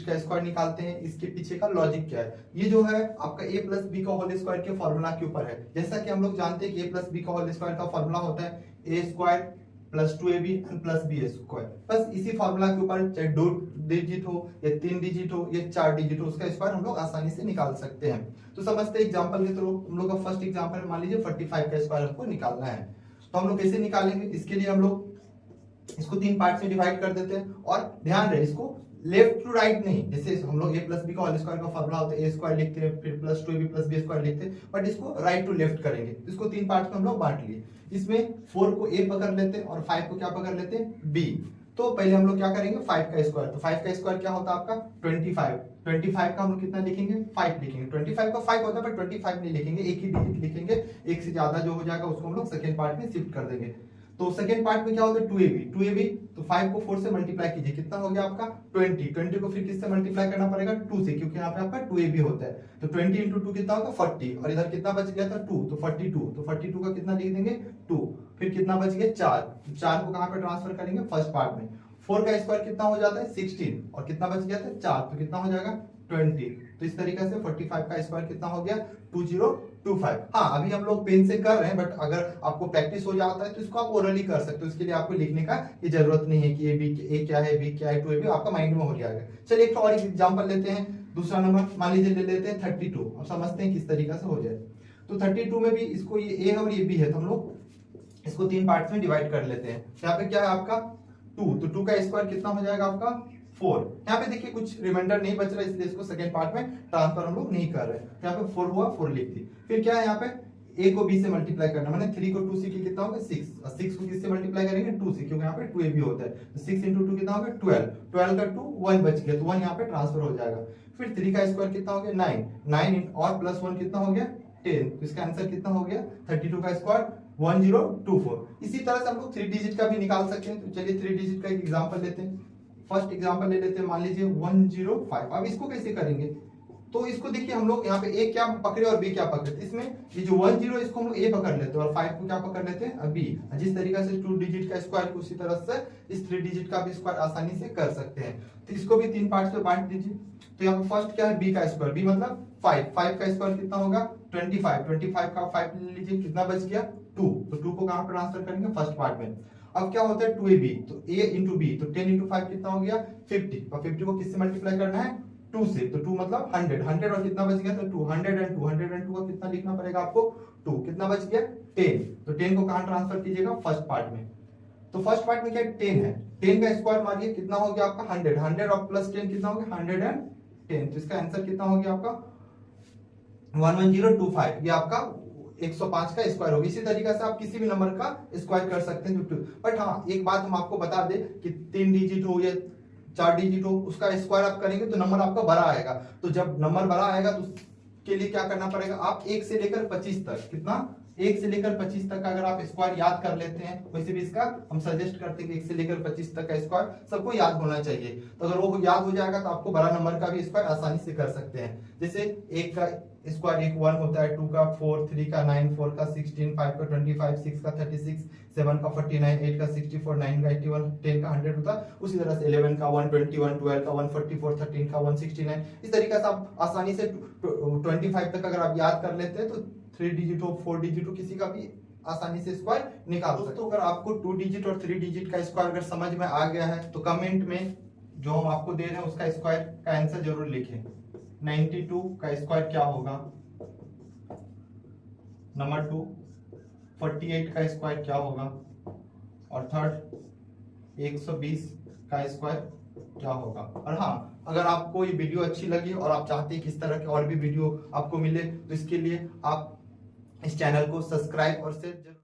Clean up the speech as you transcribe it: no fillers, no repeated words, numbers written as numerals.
Digit का square निकालते हैं, इसके पीछे का लॉजिक क्या है। ये जो है आपका a प्लस बी का होल स्क्वायर के फॉर्मूला के ऊपर है। जैसा कि हम लोग जानते हैं कि a प्लस बी का होल स्क्वायर का फॉर्मूला होता है a square plus 2ab and plus B square. बस इसी फॉर्मूला के ऊपर चाहे 2 डिजिट हो या 3 डिजिट हो या 4 डिजिट हो, उसका स्क्वायर हम लोग आसानी से निकाल सकते हैं। तो समझते हैं एग्जांपल के थ्रू। हम लोग का फर्स्ट एग्जांपल मान लीजिए 45 का स्क्वायर हमको निकालना है। तो हम लोग कैसे निकालेंगे, इसके लिए हम लोग इसको 3 पार्ट में डिवाइड कर देते हैं। और ध्यान रहे इसको लेफ्ट टू राइट नहीं, जैसे हम लोग a प्लस बी का होल स्क्वायर का फॉर्मूला होता है a स्क्वायर लिखते हैं, फिर plus 2ab plus B square लिखते हैं, बट इसको राइट टू लेफ्ट करेंगे। इसको 3 पार्ट में हम लोग बांट लिए। इसमें 4 को a पकड़ लेते हैं और 5 को क्या पकड़ लेते हैं b। तो पहले हम लोग क्या करेंगे 5 का स्क्वायर। तो 5 का स्क्वायर क्या होता है आपका 25। 25 का हम लोग कितना लिखेंगे 5 लिखेंगे। 25 का 5 होता है पर 25 नहीं लिखेंगे, एक ही डिजिट लिखेंगे। एक से ज्यादा जो हो जाएगा उसको हम लोग सेकेंड पार्ट में शिफ्ट कर देंगे। तो सेकेंड पार्ट में क्या होता है 2ab। तो 5 को 4 से मल्टीप्लाई कीजिए, कितना हो गया आपका 20। 20 को फिर किससे मल्टीप्लाई करना पड़ेगा 2 से, क्योंकि यहाँ पे आपका 2ab होता है। तो 20 इंटू 2 कितना होगा 40, और इधर कितना बच गया था 2, तो 42। तो 42 का कितना लिख देंगे 2, फिर कितना बच गया 4। 4 को कहाँ पे ट्रांसफर करेंगे फर्स्ट पार्ट में। 4 का स्क्वायर कितना हो जाता है 16, और कितना बच गया था 4, तो कितना हो जाएगा 20। तो इस तरीके से 45 का स्क्वायर कितना हो गया 2025। हाँ, अभी हम लोग पेन से कर रहे हैं, बट अगर आपको प्रैक्टिस हो जाता है तो इसको आप ओरली कर सकते हो। इसके लिए आपको लिखने का ये जरूरत नहीं है कि ए क्या है बी क्या है 2ab, आपका माइंड में हो जाएगा। चलिए एक और एग्जांपल लेते हैं। दूसरा नंबर मान लीजिए ले लेते हैं 32। अब समझते हैं किस तरीके से हो जाए। तो 32 में भी इसको ये ए है और ये बी है, तो हम लोग इसको 3 पार्ट्स में डिवाइड कर लेते हैं। यहाँ पे क्या है आपका 2, तो 2 का स्क्वायर कितना हो जाएगा आपका 4। यहाँ पे देखिए कुछ रिमाइंडर नहीं बच रहा है, इसलिए इसको सेकंड पार्ट में ट्रांसफर हम लोग नहीं कर रहे हैं। यहाँ पे 4 हुआ 4 लिख दी। फिर क्या है यहाँ पे a को b से मल्टीप्लाई करना, मैंने 3 को 2 से कितना होगा 6, और 6 को किससे मल्टीप्लाई करेंगे 2 से, क्योंकि यहाँ पे 2ab होता है। तो 6 इंटू 2 कितना होगा 12। 12 का 2 1 बच गया, तो 1 यहाँ पे ट्रांसफर हो जाएगा। फिर 3 का स्क्वायर कितना हो गया 9, 9 और प्लस 1 कितना हो गया 10। तो इसका आंसर कितना हो गया 32 का स्क्वायर 1024। इसी तरह से हम लोग 3 डिजिट का भी निकाल सकते हैं। तो चलिए 3 डिजिट का एक एग्जांपल लेते हैं। फर्स्ट एग्जांपल ले लेते हैं, मान लीजिए 105। अब इसको कैसे करेंगे, तो इसको देखिए हम लोग यहाँ पे a क्या पकड़े और b क्या पकड़े। इसमें ये जो 10 इसको हम लोग a पकड़ लेते हैं और 5 को क्या पकड़ लेते हैं b। जिस तरीके से 2 डिजिट का स्क्वायर को उसी तरह से इस 3 डिजिट का भी स्क्वायर आसानी से कर सकते हैं। तो इसको भी 3 पार्ट्स में बांट दीजिए। तो यहाँ पे फर्स्ट क्या है b का स्क्वायर, b मतलब 5। 5 का स्क्वायर कितना होगा 25। 25 का 5 ले लीजिए, कितना बच गया 2। तो 2 को कहाँ पे ट्रांसफर करेंगे फर्स्ट पार्ट में। अब क्या होता है 2ab, तो a इंटू b, तो 10 इंटू 5 कितना हो गया 50, और 50 को किससे मल्टीप्लाई करना है 2 से। तो 2 मतलब 100, 100 और कितना बच गया तो 202, 102 का कितना लिखना पड़ेगा आपको 2, कितना बच गया 10। तो 10 को कहाँ ट्रांसफर कीजिएगा फर्स्ट पार्ट में। तो फर्स्ट पार्ट में क्या 10 है, 10 का स्क्वायर मारिए कितना हो गया आपका 100, 100 और प्लस 10 कितना हो गया 110। तो इसका आंसर कितना हो गया आपका 11025। ये आपका 105 का स्क्वायर होगा। इसी तरीके से आप किसी भी नंबर का स्क्वायर कर सकते हैं। बट हाँ, एक बात हम आपको बता दें कि 3 डिजिट हो या 4 डिजिट हो, उसका स्क्वायर आप करेंगे तो नंबर आपका बड़ा आएगा। तो जब नंबर बड़ा आएगा तो उसके लिए क्या करना पड़ेगा, आप 1 से लेकर 25 तक, कितना 1 से लेकर 25 तक का अगर आप स्क्वायर याद कर लेते हैं, वैसे भी इसका हम सजेस्ट करते हैं कि 1 से लेकर 25 तक का स्क्वायर सबको याद होना चाहिए। तो अगर वो याद हो जाएगा तो आपको बड़ा नंबर का भी स्क्वायर आसानी से कर सकते हैं। जैसे 1 का स्क्वायर 1 होता है, 2 का 4, 3 का 9, 4 का 16, 5 का 25, 6 का 36, 7 का 49, 8 का 64, 9 का 81, 10 का 100 होता है। उसी तरह से 11 का 121, 12 का 144, 13 का 169। इस तरीके से आप आसानी से 25 तक अगर आप याद कर लेते हैं तो 3 डिजिट हो 4 डिजिट हो किसी का भी आसानी से स्क्वायर निकाल सकते हो। अगर आपको 2 डिजिट और 3 डिजिट का स्क्वायर अगर समझ में आ गया है तो कमेंट में जो हम आपको दे रहे हैं उसका स्क्वायर का आंसर जरूर लिखें। 92 का स्क्वायर क्या होगा, नंबर 2 48 का स्क्वायर क्या होगा, और थर्ड 120 का स्क्वायर क्या होगा। और हाँ, अगर आपको ये वीडियो अच्छी लगी और आप चाहते हैं कि इस तरह के और भी वीडियो आपको मिले तो इसके लिए आप इस चैनल को सब्सक्राइब और शेयर